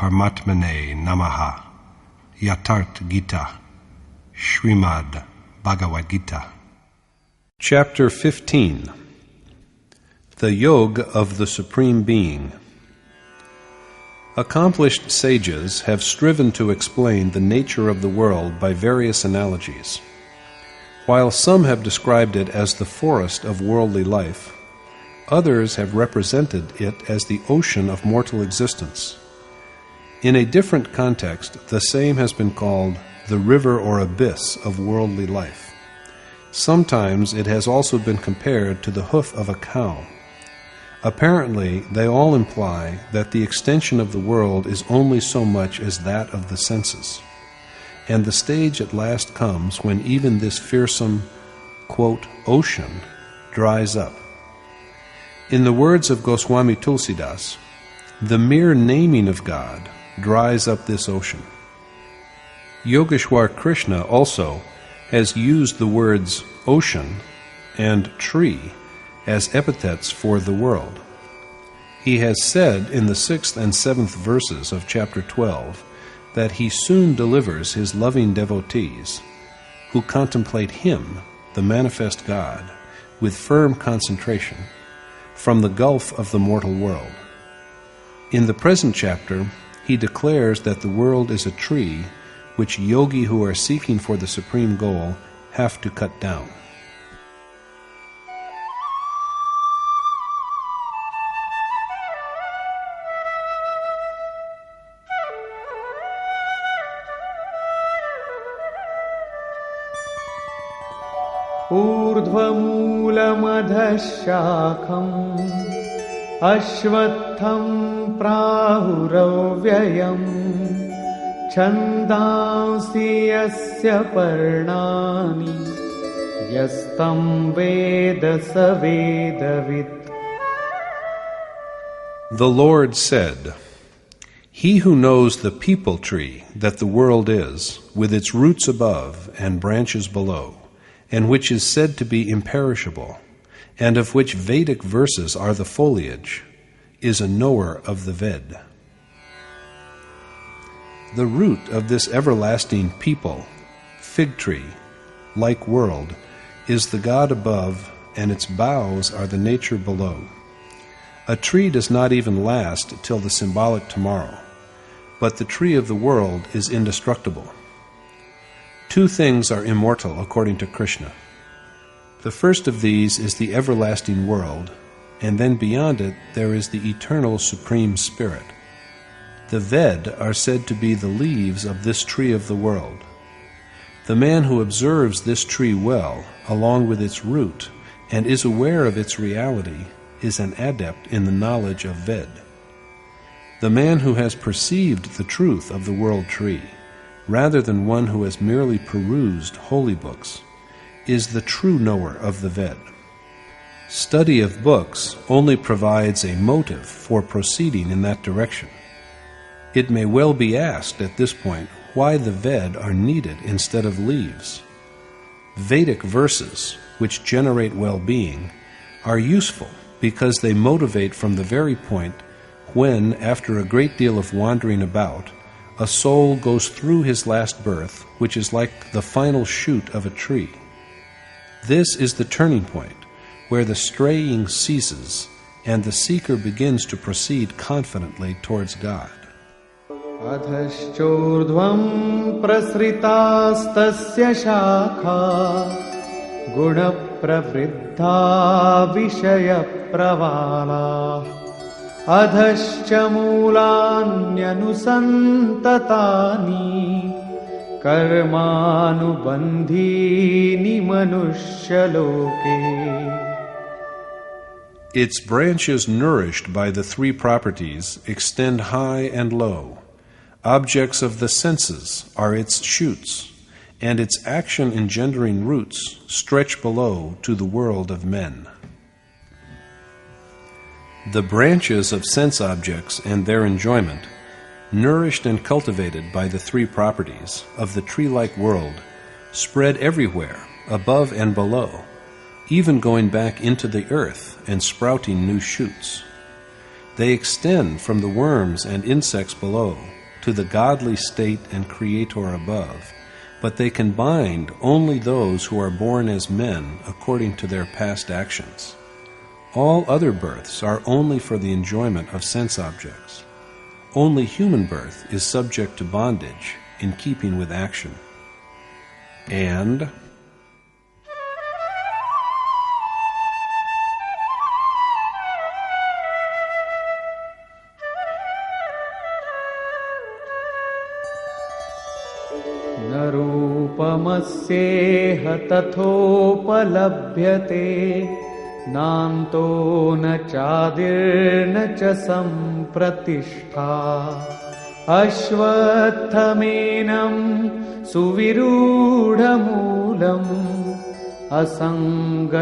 Paramatmane Namaha. Yatharth Geeta. Srimad Bhagavad Gita. Chapter 15. The Yoga of the Supreme Being. Accomplished sages have striven to explain the nature of the world by various analogies. While some have described it as the forest of worldly life, others have represented it as the ocean of mortal existence. In a different context, the same has been called the river or abyss of worldly life. Sometimes it has also been compared to the hoof of a cow. Apparently, they all imply that the extension of the world is only so much as that of the senses, and the stage at last comes when even this fearsome, quote, ocean dries up. In the words of Goswami Tulsidas, the mere naming of God dries up this ocean. Yogeshwar Krishna also has used the words ocean and tree as epithets for the world. He has said in the 6th and 7th verses of chapter 12 that he soon delivers his loving devotees, who contemplate him, the manifest God, with firm concentration, from the gulf of the mortal world. In the present chapter, he declares that the world is a tree which yogi who are seeking for the supreme goal have to cut down. ऊर्ध्वमूलमधःशाखम् अश्वत्थं प्राहुरव्ययम् छन्दांसि यस्य पर्णानि यस्तं वेद स वेदवित्. The Lord said, "He who knows the peepal tree that the world is, with its roots above and branches below, and which is said to be imperishable, and of which Vedic verses are the foliage, is a knower of the Ved." The root of this everlasting peepal, fig tree, like world, is the God above, and its boughs are the nature below. A tree does not even last till the symbolic tomorrow, but the tree of the world is indestructible. Two things are immortal according to Krishna. The first of these is the everlasting world, and then beyond it there is the eternal Supreme Spirit. The Ved are said to be the leaves of this tree of the world. The man who observes this tree well, along with its root, and is aware of its reality, is an adept in the knowledge of Ved. The man who has perceived the truth of the world tree, rather than one who has merely perused holy books, is the true knower of the Ved. Study of books only provides a motive for proceeding in that direction. It may well be asked at this point why the Ved are needed instead of leaves. Vedic verses, which generate well-being, are useful because they motivate from the very point when, after a great deal of wandering about, a soul goes through his last birth, which is like the final shoot of a tree. This is the turning point, where the straying ceases and the seeker begins to proceed confidently towards God. अधश्चोर्ध्वं प्रसृतास्तस्य शाखा गुणप्रवृद्धा विषयप्रवालाः अधश्च मूलान्यनुसन्ततानि कर्मानुबन्धीनि मनुष्यलोके. Its branches nourished by the three properties extend high and low. Objects of the senses are its shoots, and its action-engendering roots stretch below to the world of men. The branches of sense objects and their enjoyment, nourished and cultivated by the three properties of the tree-like world, spread everywhere, above and below, even going back into the earth and sprouting new shoots. They extend from the worms and insects below to the godly state and Creator above, but they can bind only those who are born as men according to their past actions. All other births are only for the enjoyment of sense objects. Only human birth is subject to bondage in keeping with action. And रूपमस्येह तथोपलभ्यते नान्तो न चादिर्न च सम्प्रतिष्ठा अश्वत्थमेनं सुविरूढमूलम् असङ्गशस्त्रेण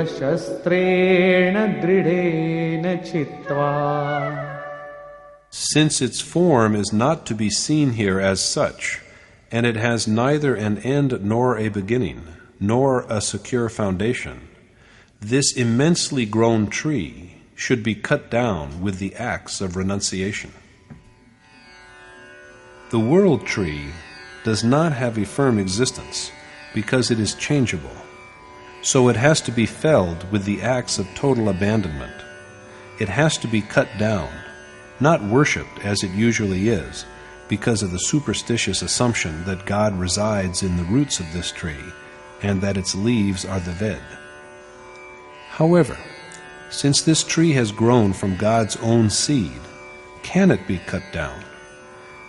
दृढेन चित्वा. Since its form is not to be seen here as such, and it has neither an end nor a beginning, nor a secure foundation, this immensely grown tree should be cut down with the axe of renunciation. The world tree does not have a firm existence because it is changeable, so it has to be felled with the axe of total abandonment. It has to be cut down, not worshipped as it usually is, because of the superstitious assumption that God resides in the roots of this tree and that its leaves are the Ved. However, since this tree has grown from God's own seed, can it be cut down?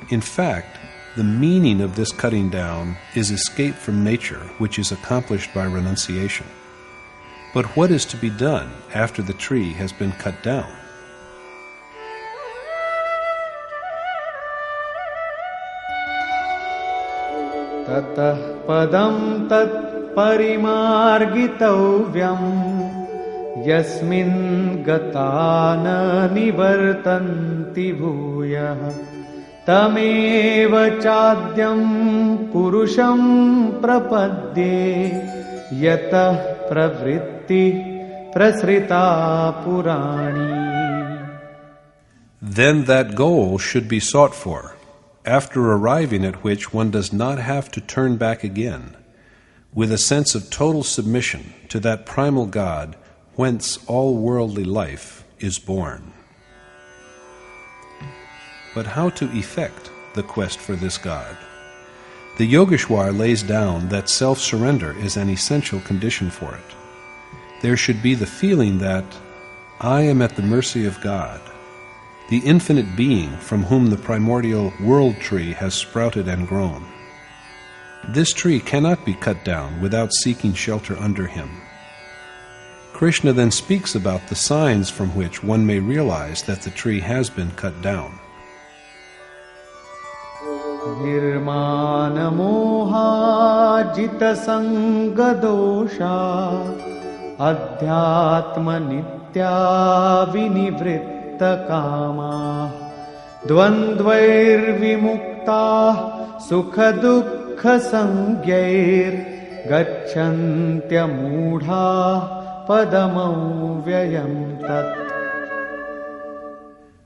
In fact, the meaning of this cutting down is escape from nature, which is accomplished by renunciation. But what is to be done after the tree has been cut down? ततः पदं तत् परिमार्गितव्यं यस्मिन् गता न निवर्तन्ति भूयः तमेव चाद्यं पुरुषं प्रपद्ये यतः प्रवृत्ति प्रसृता पुराणी. Then that goal should be sought for, after arriving at which one does not have to turn back again, with a sense of total submission to that primal God whence all worldly life is born. But how to effect the quest for this God? The Yogeshwar lays down that self-surrender is an essential condition for it. There should be the feeling that I am at the mercy of God, the infinite being from whom the primordial world tree has sprouted and grown. This tree cannot be cut down without seeking shelter under him. Krishna then speaks about the signs from which one may realize that the tree has been cut down. Nirmana moha jita sanga dosha adhyatma nitya vinivritta kama dvandvair vimukta sukha dukkha sangyair gacchantya mudha padamau vyayam tat.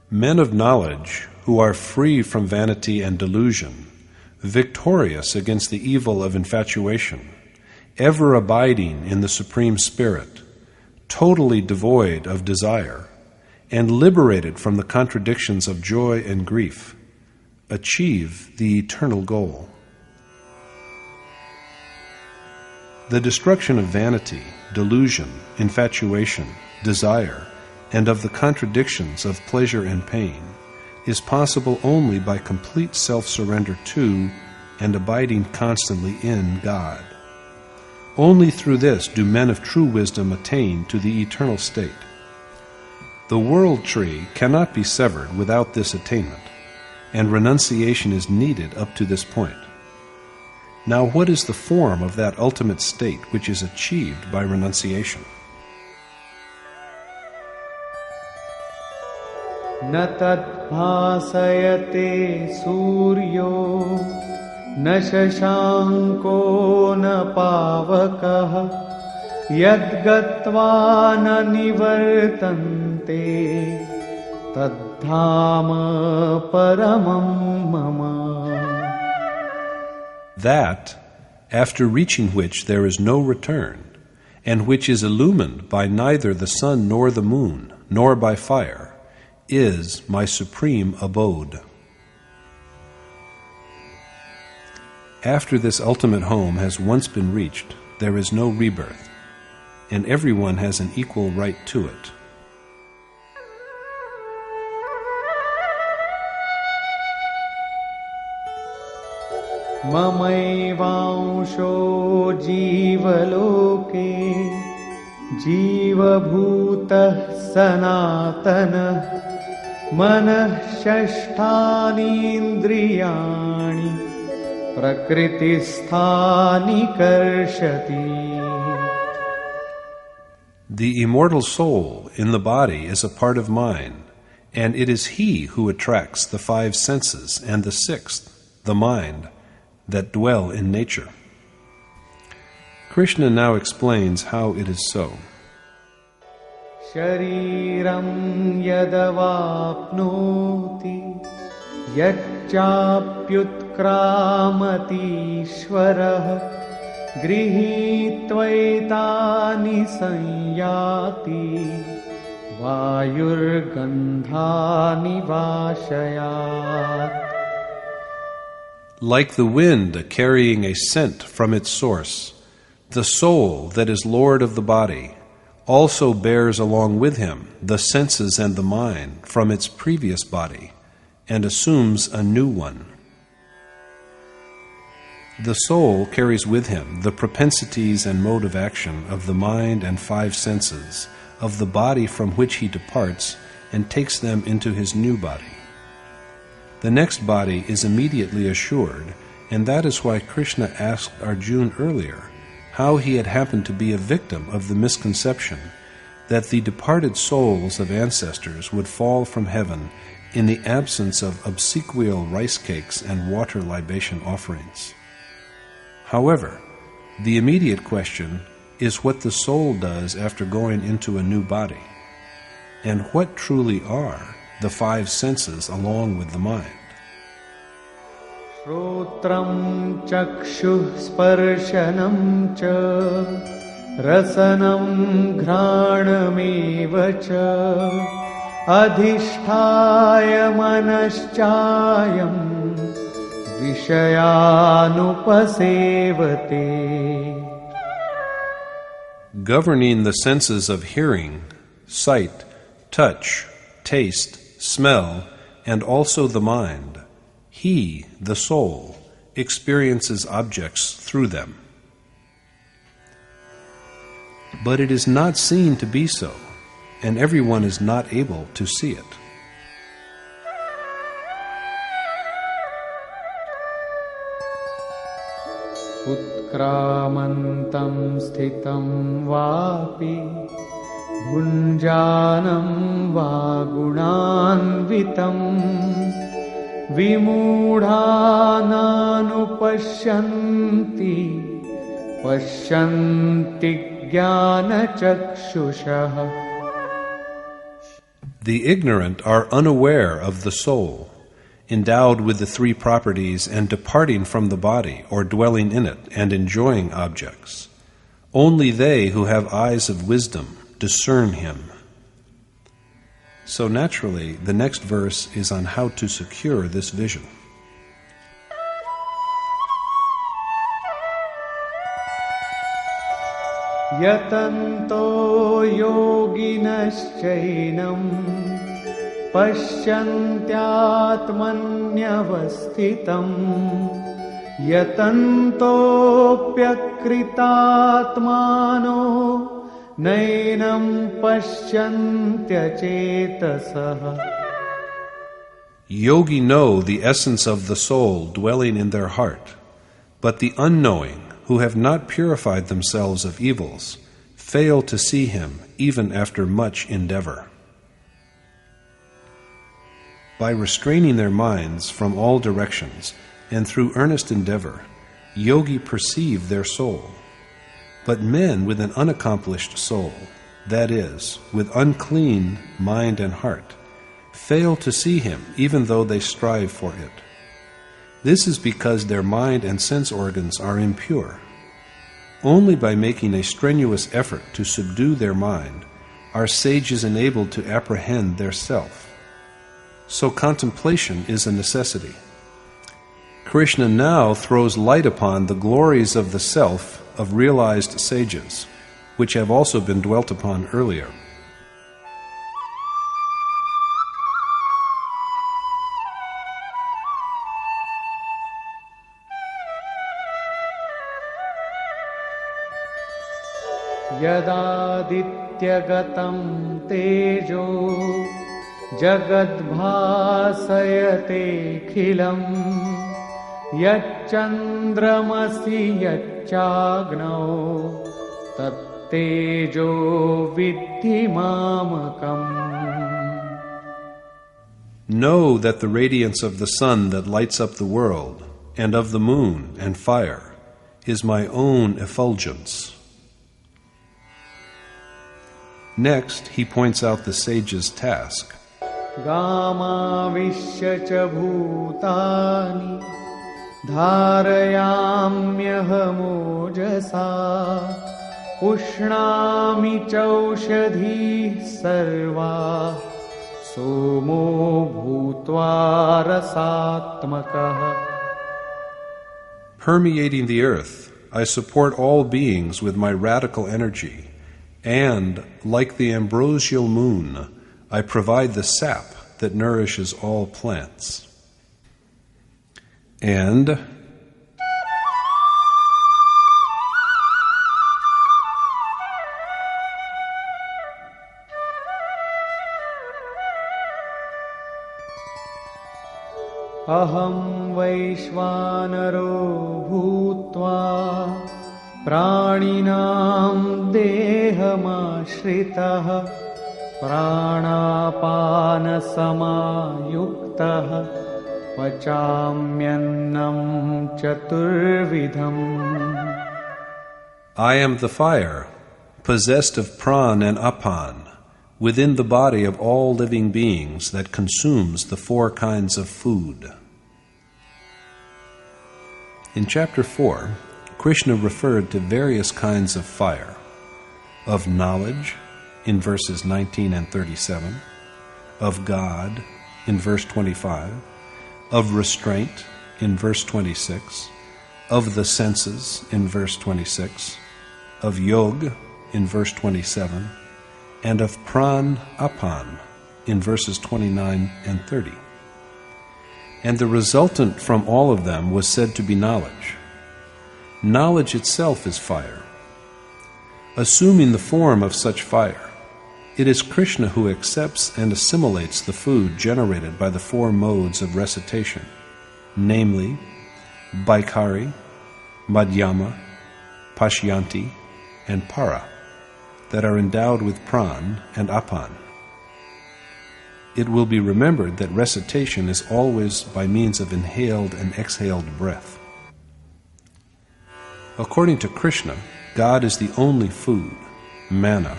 Men of knowledge who are free from vanity and delusion, victorious against the evil of infatuation, ever abiding in the Supreme Spirit, totally devoid of desire, and liberated from the contradictions of joy and grief, achieve the eternal goal. The destruction of vanity, delusion, infatuation, desire, and of the contradictions of pleasure and pain is possible only by complete self-surrender to and abiding constantly in God. Only through this do men of true wisdom attain to the eternal state. The world tree cannot be severed without this attainment, and renunciation is needed up to this point. Now, what is the form of that ultimate state which is achieved by renunciation? न तद्भासयते सूर्यो न शशाङ्को न पावकः यद्गत्वा न निवर्तन्ते तद्धर्ममोक्षाय Dhama paramam mama. That, after reaching which there is no return, and which is illumined by neither the sun nor the moon, nor by fire, is my supreme abode. After this ultimate home has once been reached, there is no rebirth, and everyone has an equal right to it. Mamaivansho jivaloke jivabhutah sanatana manah shashthani indriyani prakritisthani karshati. The immortal soul in the body is a part of mine, and it is he who attracts the five senses and the sixth, the mind, that dwell in nature. Krishna now explains how it is so. Shariram yadavapnoti yachapyutkramati ishvarah grihitvaitani sanyati vayurgandhani vashayat. Like the wind carrying a scent from its source, the soul that is Lord of the body also bears along with him the senses and the mind from its previous body and assumes a new one. The soul carries with him the propensities and mode of action of the mind and five senses of the body from which he departs and takes them into his new body. The next body is immediately assured, and that is why Krishna asked Arjun earlier how he had happened to be a victim of the misconception that the departed souls of ancestors would fall from heaven in the absence of obsequial rice cakes and water libation offerings. However, the immediate question is what the soul does after going into a new body, and what truly are the five senses along with the mind. Shrotram chakshuh sparshanam cha rasanam ghranameva cha adhisthaya manaschayam vishayanupasevate. Governing the senses of hearing, sight, touch, taste, smell, and also the mind, he, the soul, experiences objects through them. But it is not seen to be so, and everyone is not able to see it. Utkramantam sthitam vapi bhunjanam vagunanvitam vimudhananupashyanti pashyanti jnanachakshushaha. The ignorant are unaware of the soul, endowed with the three properties and departing from the body or dwelling in it and enjoying objects. Only they who have eyes of wisdom discern him. So naturally, the next verse is on how to secure this vision. Yatanto yoginaschainam pasyantyatmanyavasthitam yatantopyakritatmano nainam pasyantyachetasaha. Yogi know the essence of the soul dwelling in their heart, but the unknowing, who have not purified themselves of evils, fail to see him even after much endeavor. By restraining their minds from all directions and through earnest endeavor, yogi perceive their soul. But men with an unaccomplished soul, that is, with unclean mind and heart, fail to see him even though they strive for it. This is because their mind and sense organs are impure. Only by making a strenuous effort to subdue their mind are sages enabled to apprehend their self. So contemplation is a necessity. Krishna now throws light upon the glories of the self of realized sages, which have also been dwelt upon earlier. यदादित्यगतं तेजो जगद्भासयतेऽखिलम् यच्चन्द्रमसि यच्चाग्नौ तत्तेजो विद्धि मामकम्. Know that the radiance of the sun that lights up the world, and of the moon and fire, is my own effulgence. Next, he points out the sage's task. गामाविश्य च भूतानि धारयाम्यहमोजसा पुष्णामि चौषधीः सर्वाः सोमो भूत्वा रसात्मकः. Permeating the earth, I support all beings with my radical energy, and, like the ambrosial moon, I provide the sap that nourishes all plants. And अहं वैश्वानरो भूत्वा प्राणिनां देहमाश्रितः प्राणापानसमायुक्तः पचाम्यन्नं चतुर्विधम्. I am the fire, possessed of pran and apan, within the body of all living beings that consumes the four kinds of food. In Chapter 4, Krishna referred to various kinds of fire: of knowledge, in verses 19 and 37, of God, in verse 25, of restraint, in verse 26, of the senses, in verse 26, of yog, in verse 27, and of pran apan, in verses 29 and 30. And the resultant from all of them was said to be knowledge. Knowledge itself is fire. Assuming the form of such fire, it is Krishna who accepts and assimilates the food generated by the four modes of recitation, namely Baikari, Madhyama, Pashyanti, and Para, that are endowed with pran and apan. It will be remembered that recitation is always by means of inhaled and exhaled breath. According to Krishna, God is the only food, manna,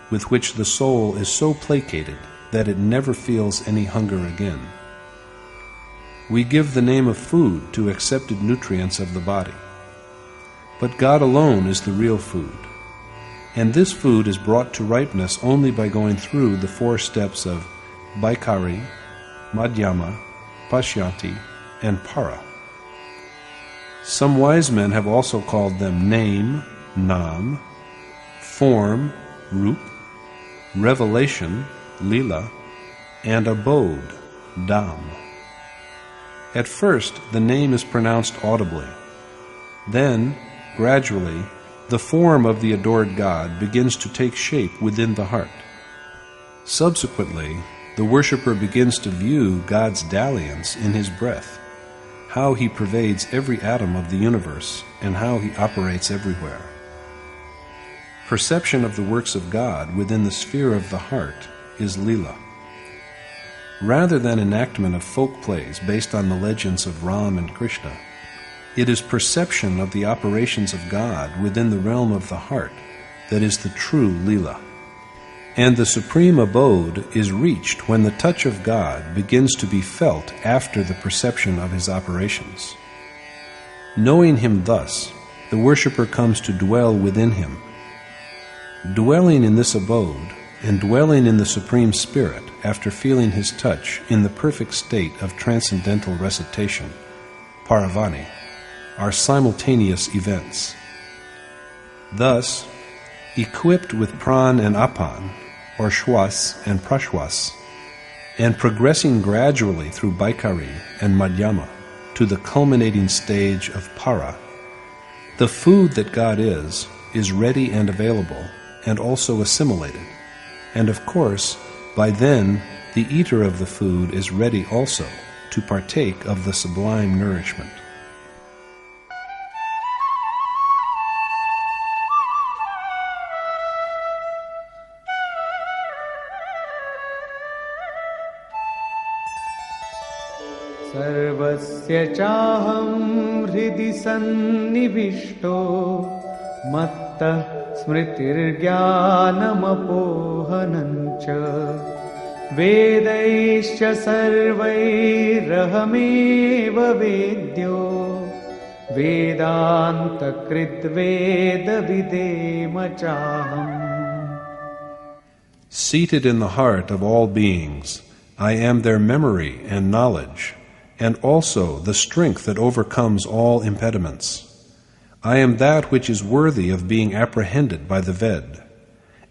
with which the soul is so placated that it never feels any hunger again. We give the name of food to accepted nutrients of the body. But God alone is the real food, and this food is brought to ripeness only by going through the four steps of Baikari, Madhyama, Pashyanti, and Para. Some wise men have also called them name, nam, form, rup, revelation, lila, and abode, dham. At first, the name is pronounced audibly. Then, gradually, the form of the adored God begins to take shape within the heart. Subsequently, the worshipper begins to view God's dalliance in his breath, how he pervades every atom of the universe, and how he operates everywhere. Perception of the works of God within the sphere of the heart is lila. Rather than enactment of folk plays based on the legends of Ram and Krishna, it is perception of the operations of God within the realm of the heart that is the true lila. And the supreme abode is reached when the touch of God begins to be felt after the perception of his operations. Knowing him thus, the worshipper comes to dwell within him. Dwelling in this abode, and dwelling in the Supreme Spirit after feeling his touch in the perfect state of transcendental recitation, paravani, are simultaneous events. Thus, equipped with pran and apan, or shwas and prashwas, and progressing gradually through baikari and madhyama to the culminating stage of para, the food that God is ready and available, and also assimilated. And of course, by then, the eater of the food is ready also to partake of the sublime nourishment. सर्वस्य चाहं हृदि सन्निविष्टो मत्तः स्मृतिर्ज्ञानमपोहनञ्च वेदैश्च सर्वैरहमेव वेद्यो वेदान्तकृद्वेदविदेम चाहम्. Seated in the heart of all beings, I am their memory and knowledge, and also the strength that overcomes all impediments. I am that which is worthy of being apprehended by the Ved,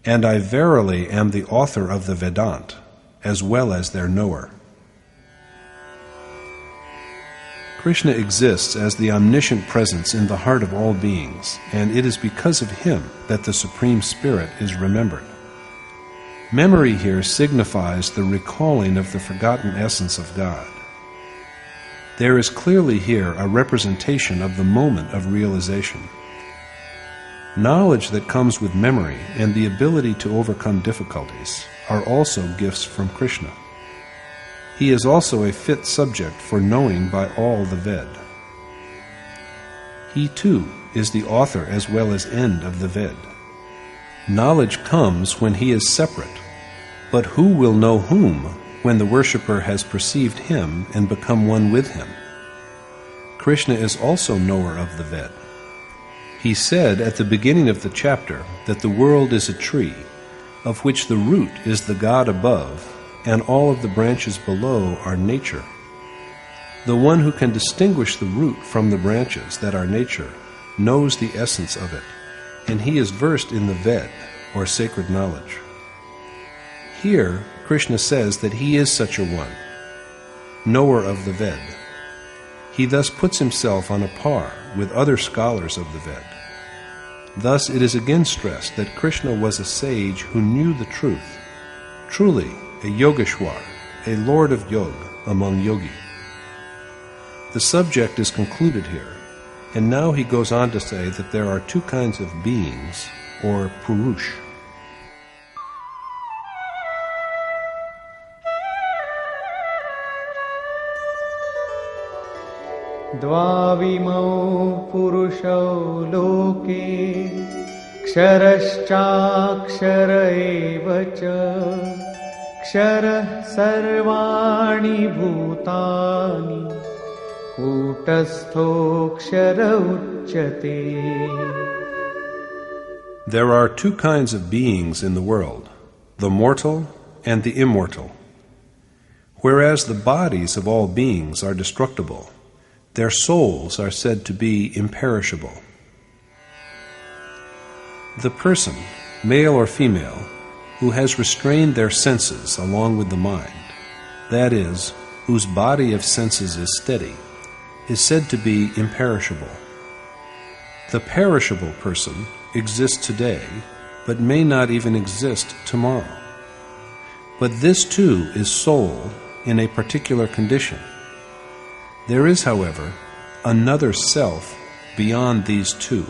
and I verily am the author of the Vedant, as well as their knower. Krishna exists as the omniscient presence in the heart of all beings, and it is because of him that the Supreme Spirit is remembered. Memory here signifies the recalling of the forgotten essence of God. There is clearly here a representation of the moment of realization. Knowledge that comes with memory and the ability to overcome difficulties are also gifts from Krishna. He is also a fit subject for knowing by all the Ved. He too is the author as well as end of the Ved. Knowledge comes when he is separate, but who will know whom when the worshipper has perceived him and become one with him? Krishna is also knower of the Ved. He said at the beginning of the chapter that the world is a tree, of which the root is the God above, and all of the branches below are nature. The one who can distinguish the root from the branches that are nature knows the essence of it, and he is versed in the Ved, or sacred knowledge. Here, Krishna says that he is such a one, knower of the Ved. He thus puts himself on a par with other scholars of the Ved. Thus it is again stressed that Krishna was a sage who knew the truth, truly a Yogeshwar, a lord of yoga among yogi. The subject is concluded here, and now he goes on to say that there are two kinds of beings, or Purush. द्वाविमौ पुरुषौ लोके क्षरश्चाक्षर एव च क्षरः सर्वाणि भूतानि कूटस्थोऽक्षर उच्यते. There are two kinds of beings in the world, the mortal and the immortal. Whereas the bodies of all beings are destructible, their souls are said to be imperishable. The person, male or female, who has restrained their senses along with the mind, that is, whose body of senses is steady, is said to be imperishable. The perishable person exists today, but may not even exist tomorrow. But this too is soul in a particular condition. There is, however, another self beyond these two.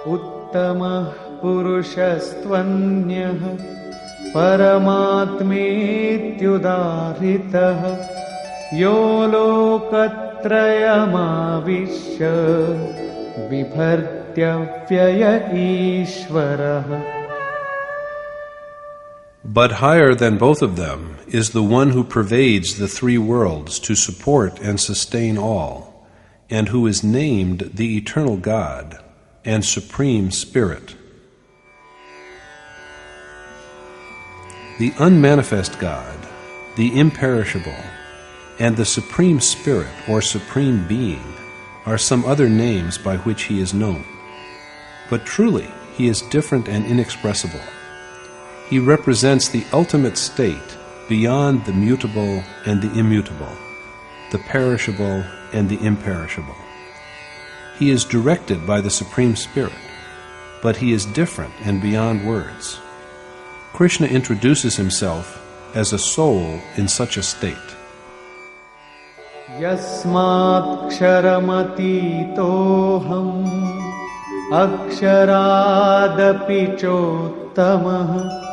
उत्तमः पुरुषस्त्वन्यः परमात्मेत्युदाहृतः यो लोकत्रयमाविश्य बिभर्त्यव्यय ईश्वरः. But higher than both of them is the one who pervades the three worlds to support and sustain all, and who is named the Eternal God and Supreme Spirit. The unmanifest God, the imperishable, and the Supreme Spirit or Supreme Being are some other names by which he is known. But truly, he is different and inexpressible. He represents the ultimate state beyond the mutable and the immutable, the perishable and the imperishable. He is directed by the Supreme Spirit, but he is different and beyond words. Krishna introduces himself as a soul in such a state. Yasmaksharamatiitoham aksharaadapi chottamah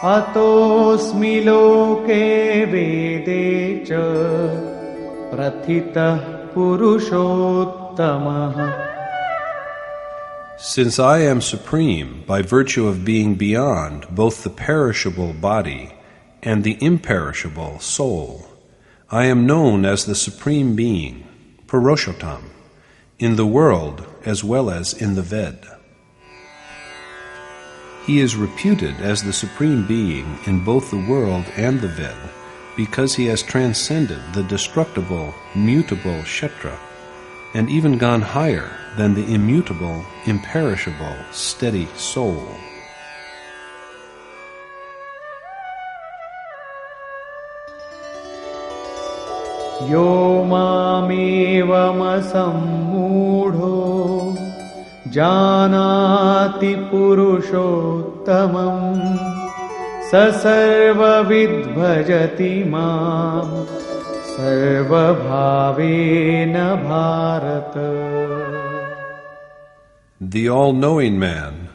atosmi loke vede cha prathitah purushottamah. Since I am supreme by virtue of being beyond both the perishable body and the imperishable soul, I am known as the Supreme Being, Purushottam, in the world as well as in the Ved. He is reputed as the Supreme Being in both the world and the Ved because he has transcended the destructible, mutable Kshetra and even gone higher than the immutable, imperishable, steady soul. Yo mamevamasambudho janati purushottamam sasarvavid bhajati mam sarvabhavena bharata. The all-knowing man,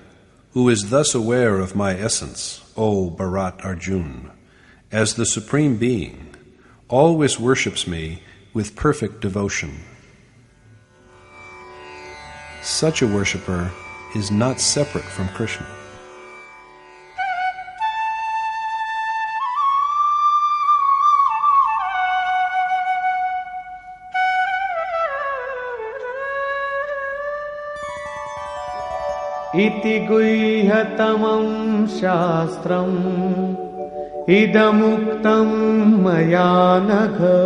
who is thus aware of my essence, O Bharat Arjun, as the Supreme Being, always worships me with perfect devotion. Such a worshipper is not separate from Krishna. Iti guhyatamam shastram idamuktam maya nagha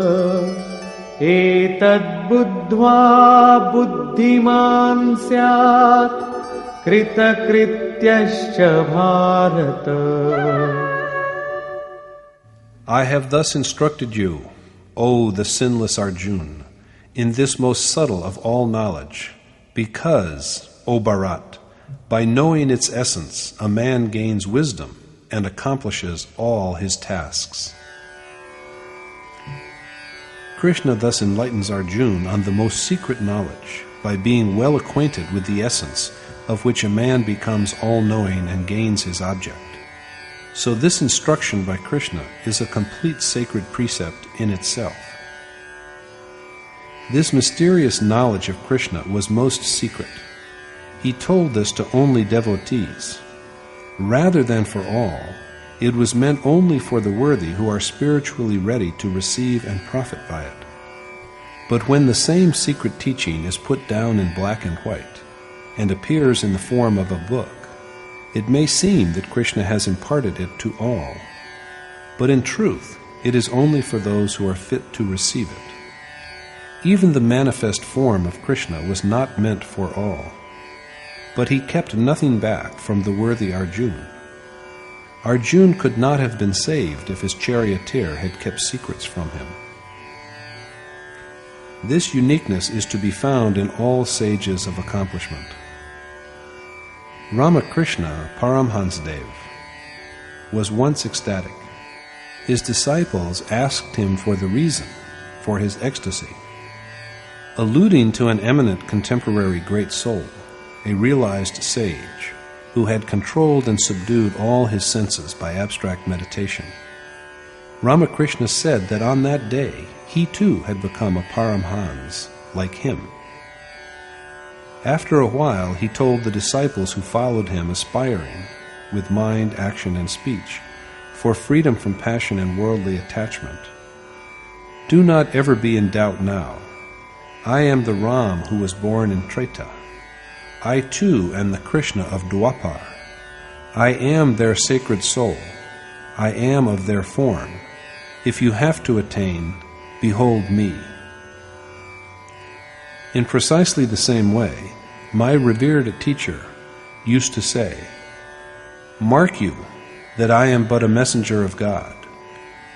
etad buddhva buddhiman syat kritakrityascha bharata. I have thus instructed you, O the sinless Arjun, in this most subtle of all knowledge, because, O Bharat, by knowing its essence, a man gains wisdom and accomplishes all his tasks. Krishna thus enlightens Arjun on the most secret knowledge by being well acquainted with the essence of which a man becomes all-knowing and gains his object. So this instruction by Krishna is a complete sacred precept in itself. This mysterious knowledge of Krishna was most secret. He told this to only devotees. Rather than for all, it was meant only for the worthy who are spiritually ready to receive and profit by it. But when the same secret teaching is put down in black and white, and appears in the form of a book, it may seem that Krishna has imparted it to all. But in truth, it is only for those who are fit to receive it. Even the manifest form of Krishna was not meant for all. But he kept nothing back from the worthy Arjun. Arjun could not have been saved if his charioteer had kept secrets from him. This uniqueness is to be found in all sages of accomplishment. Ramakrishna Paramhans was once ecstatic. His disciples asked him for the reason for his ecstasy. Alluding to an eminent contemporary great soul, a realized sage, who had controlled and subdued all his senses by abstract meditation. Ramakrishna said that on that day he too had become a Paramhans, like him. After a while he told the disciples who followed him, aspiring, with mind, action, and speech, for freedom from passion and worldly attachment, "Do not ever be in doubt now. I am the Ram who was born in Treta. I too am the Krishna of Dwapar. I am their sacred soul. I am of their form. If you have to attain, behold me." In precisely the same way, my revered teacher used to say, "Mark you that I am but a messenger of God.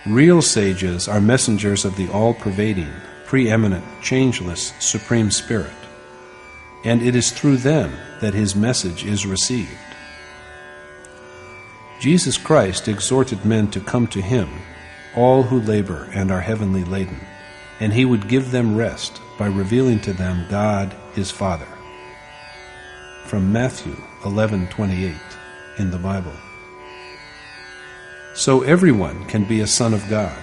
Real sages are messengers of the all-pervading, preeminent, changeless, Supreme Spirit, and it is through them that his message is received." Jesus Christ exhorted men to come to him, all who labor and are heavenly laden, and he would give them rest by revealing to them God his Father. From Matthew 11:28 in the Bible. So everyone can be a son of God.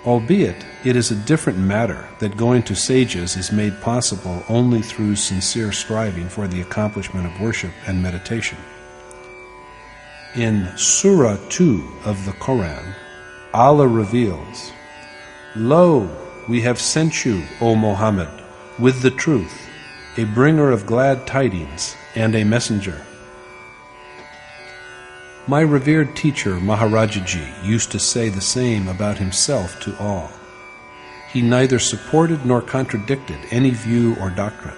Albeit it is a different matter that going to sages is made possible only through sincere striving for the accomplishment of worship and meditation. In Surah 2 of the Quran, Allah reveals, "Lo, we have sent you, O Muhammad, with the truth, a bringer of glad tidings and a messenger." My revered teacher Maharajaji used to say the same about himself to all. He neither supported nor contradicted any view or doctrine,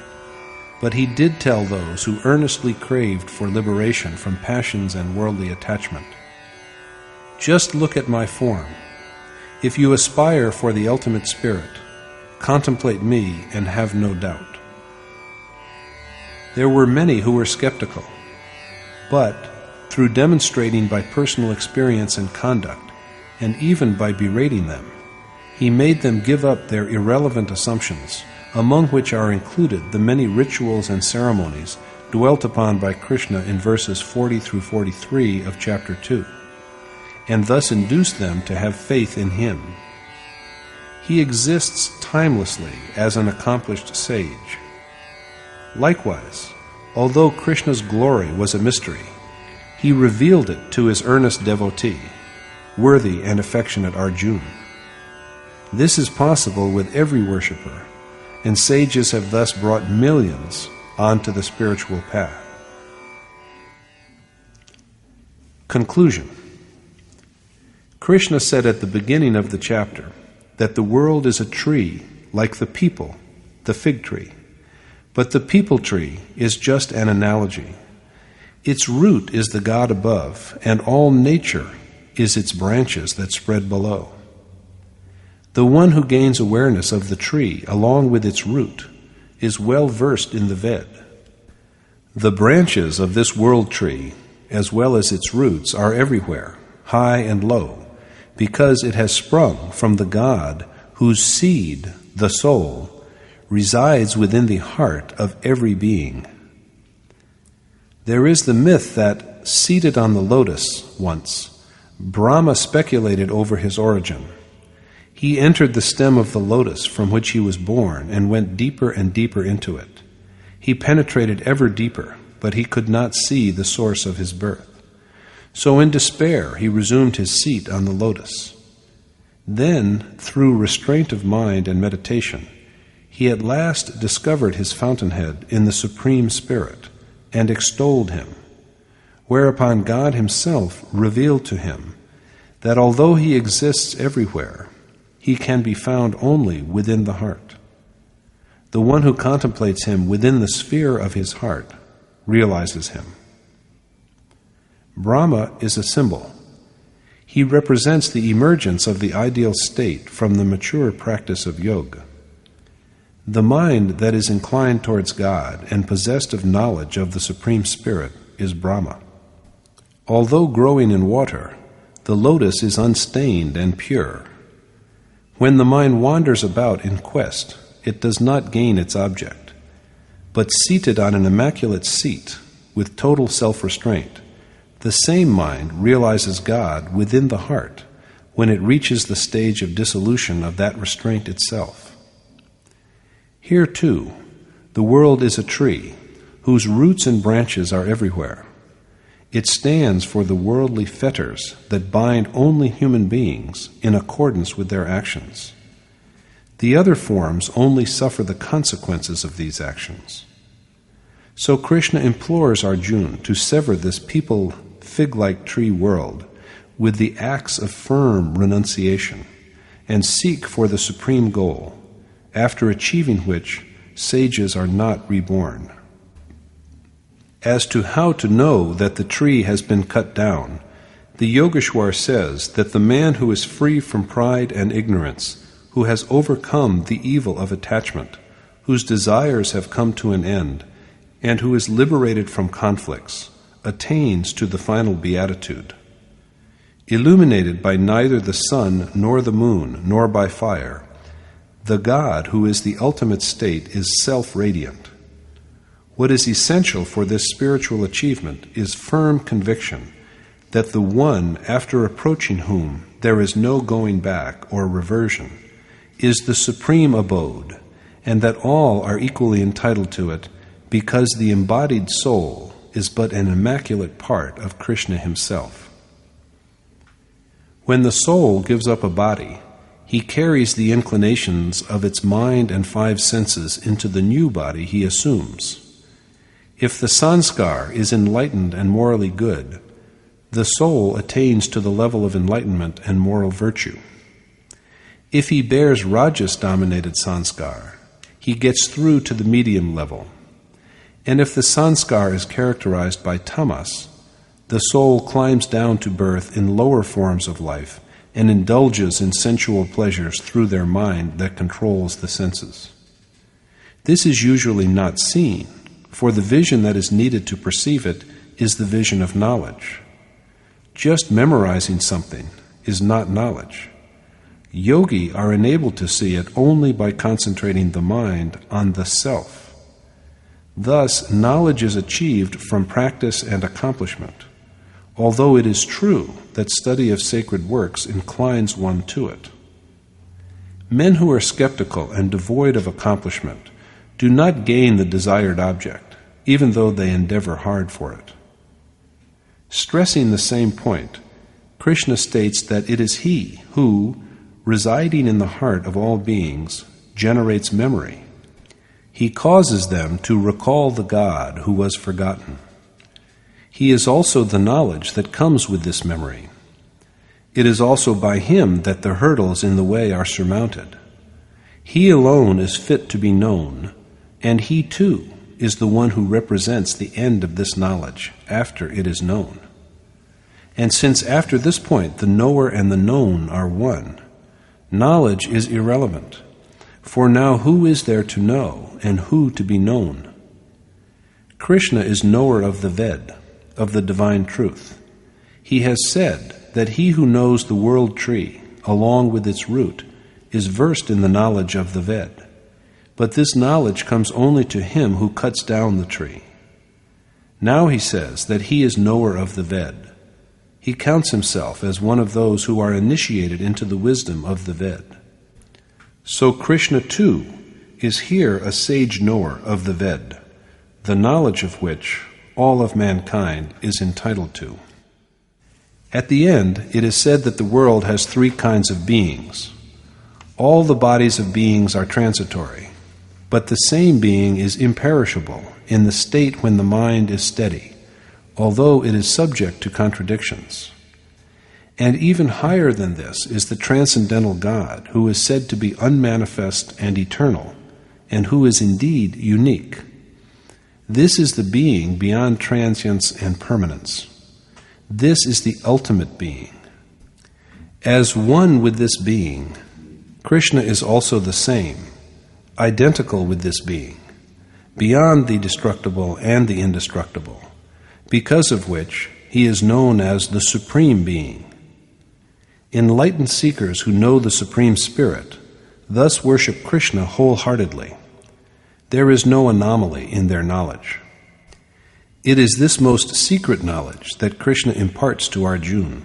but he did tell those who earnestly craved for liberation from passions and worldly attachment, "Just look at my form. If you aspire for the ultimate spirit, contemplate me and have no doubt." There were many who were skeptical, but through demonstrating by personal experience and conduct, and even by berating them, he made them give up their irrelevant assumptions, among which are included the many rituals and ceremonies dwelt upon by Krishna in verses 40 through 43 of chapter 2, and thus induced them to have faith in him. He exists timelessly as an accomplished sage. Likewise, although Krishna's glory was a mystery, he revealed it to his earnest devotee, worthy and affectionate Arjun. This is possible with every worshipper, and sages have thus brought millions onto the spiritual path. Conclusion. Krishna said at the beginning of the chapter that the world is a tree like the people, the fig tree, but the people tree is just an analogy. Its root is the God above, and all nature is its branches that spread below. The one who gains awareness of the tree along with its root is well versed in the Ved. The branches of this world tree, as well as its roots, are everywhere, high and low, because it has sprung from the God whose seed, the soul, resides within the heart of every being. There is the myth that, seated on the lotus once, Brahma speculated over his origin. He entered the stem of the lotus from which he was born and went deeper and deeper into it. He penetrated ever deeper, but he could not see the source of his birth. So in despair he resumed his seat on the lotus. Then, through restraint of mind and meditation, he at last discovered his fountainhead in the Supreme Spirit, and extolled him, whereupon God himself revealed to him that although he exists everywhere, he can be found only within the heart. The one who contemplates him within the sphere of his heart realizes him. Brahma is a symbol. He represents the emergence of the ideal state from the mature practice of yoga. The mind that is inclined towards God and possessed of knowledge of the Supreme Spirit is Brahma. Although growing in water, the lotus is unstained and pure. When the mind wanders about in quest, it does not gain its object, but seated on an immaculate seat, with total self-restraint, the same mind realizes God within the heart when it reaches the stage of dissolution of that restraint itself. Here, too, the world is a tree whose roots and branches are everywhere. It stands for the worldly fetters that bind only human beings in accordance with their actions. The other forms only suffer the consequences of these actions. So Krishna implores Arjun to sever this people fig-like tree world with the axe of firm renunciation and seek for the supreme goal, after achieving which sages are not reborn. As to how to know that the tree has been cut down, the Yogeshwar says that the man who is free from pride and ignorance, who has overcome the evil of attachment, whose desires have come to an end, and who is liberated from conflicts, attains to the final beatitude. Illuminated by neither the sun nor the moon nor by fire, the God who is the ultimate state is self-radiant. What is essential for this spiritual achievement is firm conviction that the one after approaching whom there is no going back or reversion is the supreme abode, and that all are equally entitled to it because the embodied soul is but an immaculate part of Krishna himself. When the soul gives up a body, he carries the inclinations of its mind and 5 senses into the new body he assumes. If the sanskar is enlightened and morally good, the soul attains to the level of enlightenment and moral virtue. If he bears rajas-dominated sanskar, he gets through to the medium level. And if the sanskar is characterized by tamas, the soul climbs down to birth in lower forms of life and indulges in sensual pleasures through their mind that controls the senses. This is usually not seen, for the vision that is needed to perceive it is the vision of knowledge. Just memorizing something is not knowledge. Yogi are enabled to see it only by concentrating the mind on the self. Thus, knowledge is achieved from practice and accomplishment, although it is true that study of sacred works inclines one to it. Men who are skeptical and devoid of accomplishment do not gain the desired object, even though they endeavor hard for it. Stressing the same point, Krishna states that it is he who, residing in the heart of all beings, generates memory. He causes them to recall the God who was forgotten. He is also the knowledge that comes with this memory. It is also by him that the hurdles in the way are surmounted. He alone is fit to be known, and he too is the one who represents the end of this knowledge after it is known. And since after this point the knower and the known are one, knowledge is irrelevant, for now who is there to know and who to be known? Krishna is knower of the Ved, of the divine truth. He has said that he who knows the world tree, along with its root, is versed in the knowledge of the Ved. But this knowledge comes only to him who cuts down the tree. Now he says that he is knower of the Ved. He counts himself as one of those who are initiated into the wisdom of the Ved. So Krishna too is here a sage knower of the Ved, the knowledge of which all of mankind is entitled to. At the end, it is said that the world has 3 kinds of beings. All the bodies of beings are transitory, but the same being is imperishable in the state when the mind is steady, although it is subject to contradictions. And even higher than this is the transcendental God, who is said to be unmanifest and eternal, and who is indeed unique. This is the being beyond transience and permanence. This is the ultimate being. As one with this being, Krishna is also the same, identical with this being, beyond the destructible and the indestructible, because of which he is known as the Supreme Being. Enlightened seekers who know the Supreme Spirit thus worship Krishna wholeheartedly. There is no anomaly in their knowledge. It is this most secret knowledge that Krishna imparts to Arjun.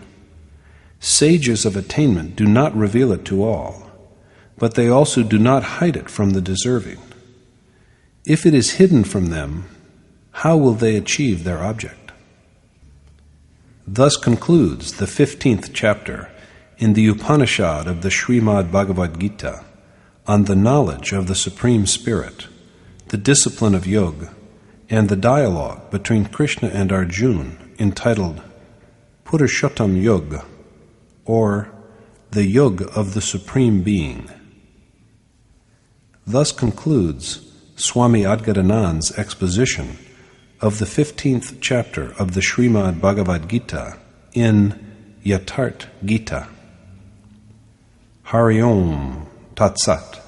Sages of attainment do not reveal it to all, but they also do not hide it from the deserving. If it is hidden from them, how will they achieve their object? Thus concludes the 15th chapter in the Upanishad of the Srimad Bhagavad Gita on the knowledge of the Supreme Spirit, the discipline of yoga, and the dialogue between Krishna and Arjun entitled Purushottam Yoga, or the Yoga of the Supreme Being. Thus concludes Swami Adgadanandji's exposition of the 15th chapter of the Srimad Bhagavad Gita in Yatharth Geeta. Hari Om Tat Sat.